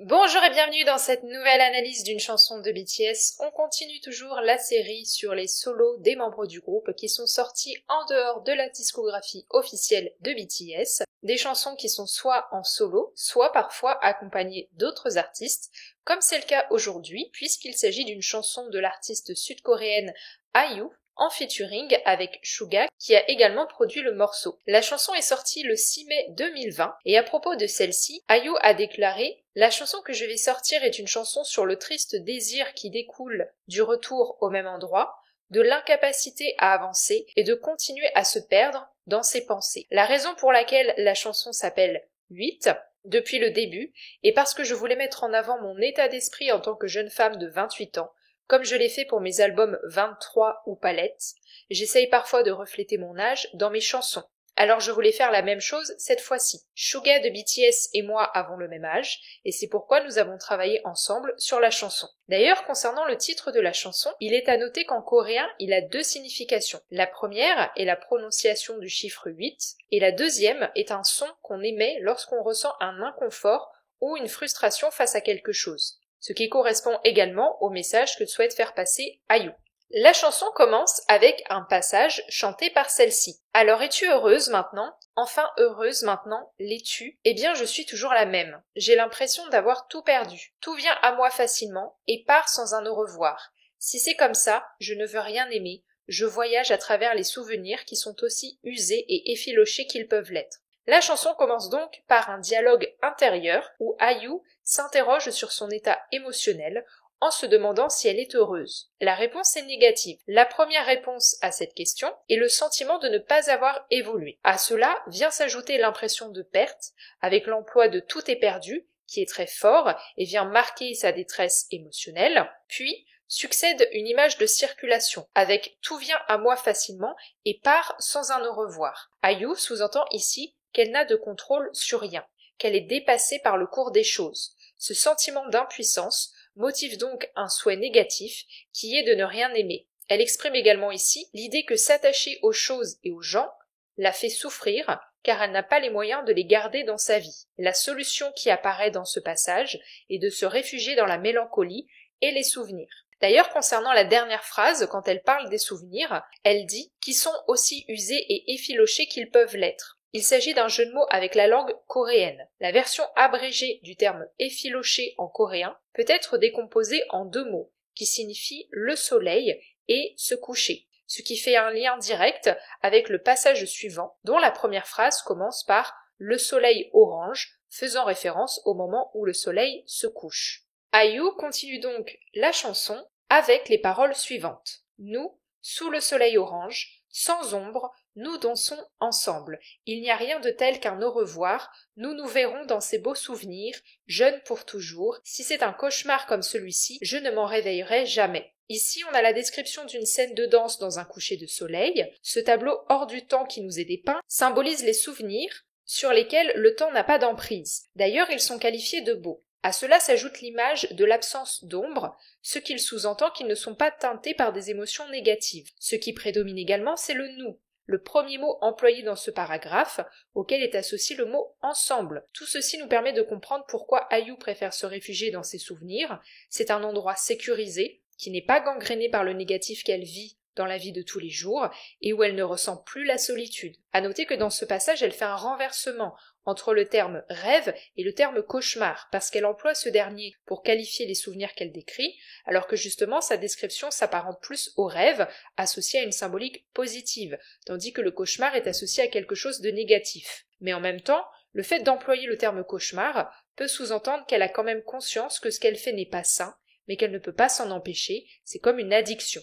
Bonjour et bienvenue dans cette nouvelle analyse d'une chanson de BTS. On continue toujours la série sur les solos des membres du groupe qui sont sortis en dehors de la discographie officielle de BTS. Des chansons qui sont soit en solo, soit parfois accompagnées d'autres artistes, comme c'est le cas aujourd'hui puisqu'il s'agit d'une chanson de l'artiste sud-coréenne IU, en featuring avec Suga qui a également produit le morceau. La chanson est sortie le 6 mai 2020 et à propos de celle-ci, IU a déclaré « La chanson que je vais sortir est une chanson sur le triste désir qui découle du retour au même endroit, de l'incapacité à avancer et de continuer à se perdre dans ses pensées. La raison pour laquelle la chanson s'appelle 8 depuis le début est parce que je voulais mettre en avant mon état d'esprit en tant que jeune femme de 28 ans, comme je l'ai fait pour mes albums 23 ou Palette, j'essaye parfois de refléter mon âge dans mes chansons. Alors je voulais faire la même chose cette fois-ci. Suga de BTS et moi avons le même âge, et c'est pourquoi nous avons travaillé ensemble sur la chanson. D'ailleurs, concernant le titre de la chanson, il est à noter qu'en coréen, il a deux significations. La première est la prononciation du chiffre 8, et la deuxième est un son qu'on émet lorsqu'on ressent un inconfort ou une frustration face à quelque chose. Ce qui correspond également au message que souhaite faire passer IU. La chanson commence avec un passage chanté par celle-ci. « Alors es-tu heureuse maintenant ? Enfin heureuse maintenant, l'es-tu ? Eh bien je suis toujours la même. J'ai l'impression d'avoir tout perdu. Tout vient à moi facilement et part sans un au revoir. Si c'est comme ça, je ne veux rien aimer. Je voyage à travers les souvenirs qui sont aussi usés et effilochés qu'ils peuvent l'être. » La chanson commence donc par un dialogue intérieur où IU s'interroge sur son état émotionnel en se demandant si elle est heureuse. La réponse est négative. La première réponse à cette question est le sentiment de ne pas avoir évolué. À cela vient s'ajouter l'impression de perte avec l'emploi de tout est perdu qui est très fort et vient marquer sa détresse émotionnelle, puis succède une image de circulation, avec tout vient à moi facilement et part sans un au revoir. IU sous-entend ici qu'elle n'a de contrôle sur rien, qu'elle est dépassée par le cours des choses. Ce sentiment d'impuissance motive donc un souhait négatif qui est de ne rien aimer. Elle exprime également ici l'idée que s'attacher aux choses et aux gens la fait souffrir car elle n'a pas les moyens de les garder dans sa vie. La solution qui apparaît dans ce passage est de se réfugier dans la mélancolie et les souvenirs. D'ailleurs, concernant la dernière phrase, quand elle parle des souvenirs, elle dit qu'ils sont aussi usés et effilochés qu'ils peuvent l'être. Il s'agit d'un jeu de mots avec la langue coréenne. La version abrégée du terme effiloché en coréen peut être décomposée en deux mots, qui signifient le soleil et se coucher, ce qui fait un lien direct avec le passage suivant, dont la première phrase commence par le soleil orange, faisant référence au moment où le soleil se couche. IU continue donc la chanson avec les paroles suivantes. Nous, sous le soleil orange, sans ombre, nous dansons ensemble. Il n'y a rien de tel qu'un au revoir. Nous nous verrons dans ces beaux souvenirs, jeunes pour toujours. Si c'est un cauchemar comme celui-ci, je ne m'en réveillerai jamais. Ici, on a la description d'une scène de danse dans un coucher de soleil. Ce tableau hors du temps qui nous est dépeint symbolise les souvenirs sur lesquels le temps n'a pas d'emprise. D'ailleurs, ils sont qualifiés de beaux. À cela s'ajoute l'image de l'absence d'ombre, ce qu'il sous-entend qu'ils ne sont pas teintés par des émotions négatives. Ce qui prédomine également, c'est le nous, le premier mot employé dans ce paragraphe, auquel est associé le mot ensemble. Tout ceci nous permet de comprendre pourquoi IU préfère se réfugier dans ses souvenirs. C'est un endroit sécurisé, qui n'est pas gangréné par le négatif qu'elle vit dans la vie de tous les jours, et où elle ne ressent plus la solitude. À noter que dans ce passage, elle fait un renversement entre le terme rêve et le terme cauchemar, parce qu'elle emploie ce dernier pour qualifier les souvenirs qu'elle décrit, alors que justement sa description s'apparente plus au rêve, associé à une symbolique positive, tandis que le cauchemar est associé à quelque chose de négatif. Mais en même temps, le fait d'employer le terme cauchemar peut sous-entendre qu'elle a quand même conscience que ce qu'elle fait n'est pas sain, mais qu'elle ne peut pas s'en empêcher, c'est comme une addiction.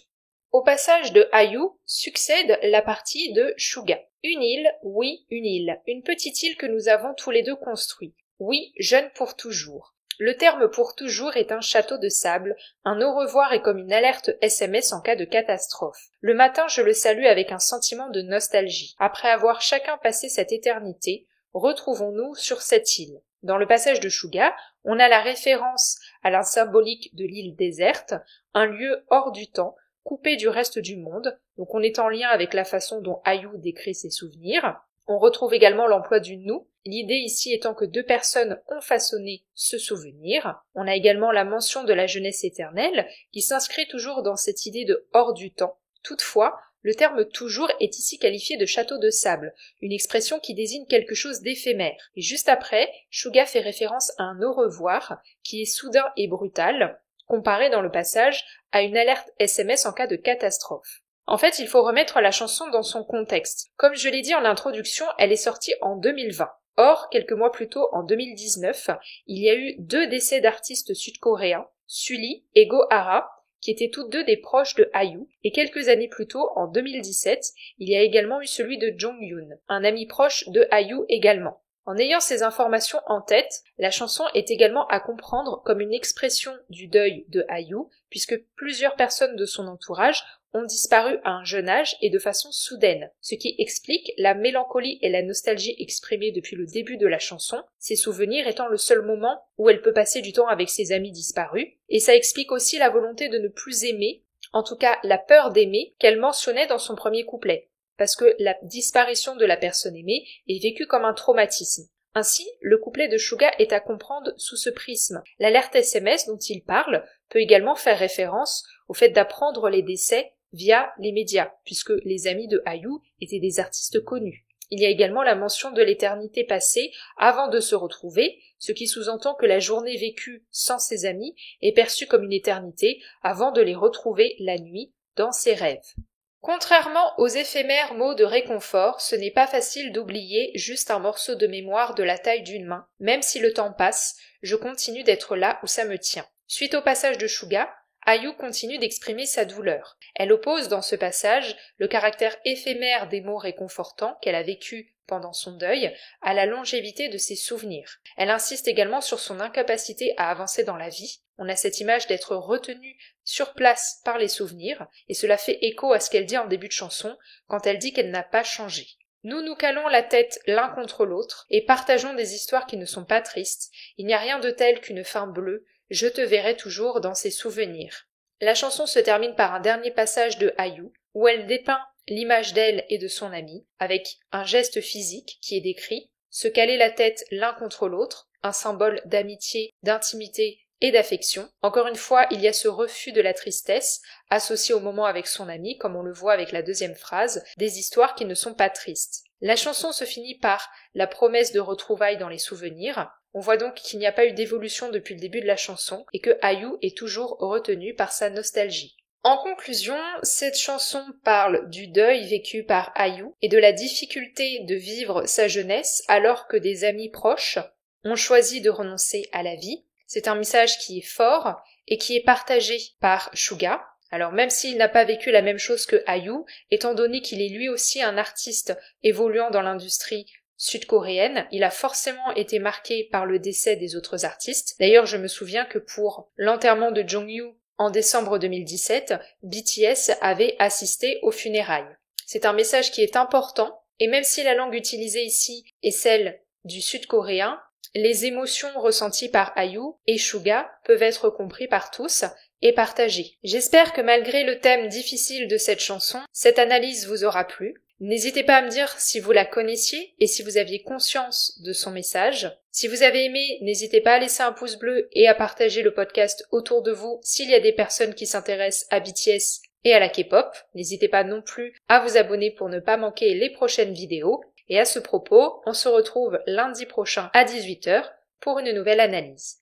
Au passage de IU succède la partie de Suga. Une île, oui, une île, une petite île que nous avons tous les deux construite. Oui, jeune pour toujours. Le terme pour toujours est un château de sable, un au revoir est comme une alerte SMS en cas de catastrophe. Le matin, je le salue avec un sentiment de nostalgie. Après avoir chacun passé cette éternité, retrouvons-nous sur cette île. Dans le passage de Suga, on a la référence à la symbolique de l'île déserte, un lieu hors du temps, coupé du reste du monde, donc on est en lien avec la façon dont IU décrit ses souvenirs. On retrouve également l'emploi du nous, l'idée ici étant que deux personnes ont façonné ce souvenir. On a également la mention de la jeunesse éternelle, qui s'inscrit toujours dans cette idée de hors du temps. Toutefois, le terme toujours est ici qualifié de château de sable, une expression qui désigne quelque chose d'éphémère. Et juste après, Shuga fait référence à un au revoir, qui est soudain et brutal, comparé dans le passage à une alerte SMS en cas de catastrophe. En fait, il faut remettre la chanson dans son contexte. Comme je l'ai dit en introduction, elle est sortie en 2020. Or, quelques mois plus tôt, en 2019, il y a eu 2 décès d'artistes sud-coréens, Sulli et Go Hara, qui étaient toutes deux des proches de IU, et quelques années plus tôt, en 2017, il y a également eu celui de Jonghyun, un ami proche de IU également. En ayant ces informations en tête, la chanson est également à comprendre comme une expression du deuil de IU, puisque plusieurs personnes de son entourage ont disparu à un jeune âge et de façon soudaine, ce qui explique la mélancolie et la nostalgie exprimées depuis le début de la chanson, ses souvenirs étant le seul moment où elle peut passer du temps avec ses amis disparus, et ça explique aussi la volonté de ne plus aimer, en tout cas la peur d'aimer, qu'elle mentionnait dans son premier couplet, parce que la disparition de la personne aimée est vécue comme un traumatisme. Ainsi, le couplet de Shuga est à comprendre sous ce prisme. L'alerte SMS dont il parle peut également faire référence au fait d'apprendre les décès via les médias, puisque les amis de IU étaient des artistes connus. Il y a également la mention de l'éternité passée avant de se retrouver, ce qui sous-entend que la journée vécue sans ses amis est perçue comme une éternité avant de les retrouver la nuit dans ses rêves. Contrairement aux éphémères mots de réconfort, ce n'est pas facile d'oublier juste un morceau de mémoire de la taille d'une main. Même si le temps passe, je continue d'être là où ça me tient. Suite au passage de Shuga, IU continue d'exprimer sa douleur. Elle oppose dans ce passage le caractère éphémère des mots réconfortants qu'elle a vécus pendant son deuil à la longévité de ses souvenirs. Elle insiste également sur son incapacité à avancer dans la vie. On a cette image d'être retenu sur place par les souvenirs, et cela fait écho à ce qu'elle dit en début de chanson quand elle dit qu'elle n'a pas changé. Nous nous calons la tête l'un contre l'autre et partageons des histoires qui ne sont pas tristes. Il n'y a rien de tel qu'une fin bleue. Je te verrai toujours dans ces souvenirs. La chanson se termine par un dernier passage de IU, où elle dépeint l'image d'elle et de son ami, avec un geste physique qui est décrit, se caler la tête l'un contre l'autre, un symbole d'amitié, d'intimité et d'affection. Encore une fois, il y a ce refus de la tristesse, associé au moment avec son ami, comme on le voit avec la deuxième phrase, des histoires qui ne sont pas tristes. La chanson se finit par la promesse de retrouvailles dans les souvenirs. On voit donc qu'il n'y a pas eu d'évolution depuis le début de la chanson et que IU est toujours retenu par sa nostalgie. En conclusion, cette chanson parle du deuil vécu par IU et de la difficulté de vivre sa jeunesse alors que des amis proches ont choisi de renoncer à la vie. C'est un message qui est fort et qui est partagé par Shuga. Alors même s'il n'a pas vécu la même chose que IU, étant donné qu'il est lui aussi un artiste évoluant dans l'industrie sud-coréenne, il a forcément été marqué par le décès des autres artistes. D'ailleurs, je me souviens que pour l'enterrement de Jonghyun en décembre 2017, BTS avait assisté aux funérailles. C'est un message qui est important, et même si la langue utilisée ici est celle du sud-coréen, les émotions ressenties par IU et Shuga peuvent être compris par tous et partagées. J'espère que malgré le thème difficile de cette chanson, cette analyse vous aura plu. N'hésitez pas à me dire si vous la connaissiez et si vous aviez conscience de son message. Si vous avez aimé, n'hésitez pas à laisser un pouce bleu et à partager le podcast autour de vous s'il y a des personnes qui s'intéressent à BTS et à la K-pop. N'hésitez pas non plus à vous abonner pour ne pas manquer les prochaines vidéos. Et à ce propos, on se retrouve lundi prochain à 18h pour une nouvelle analyse.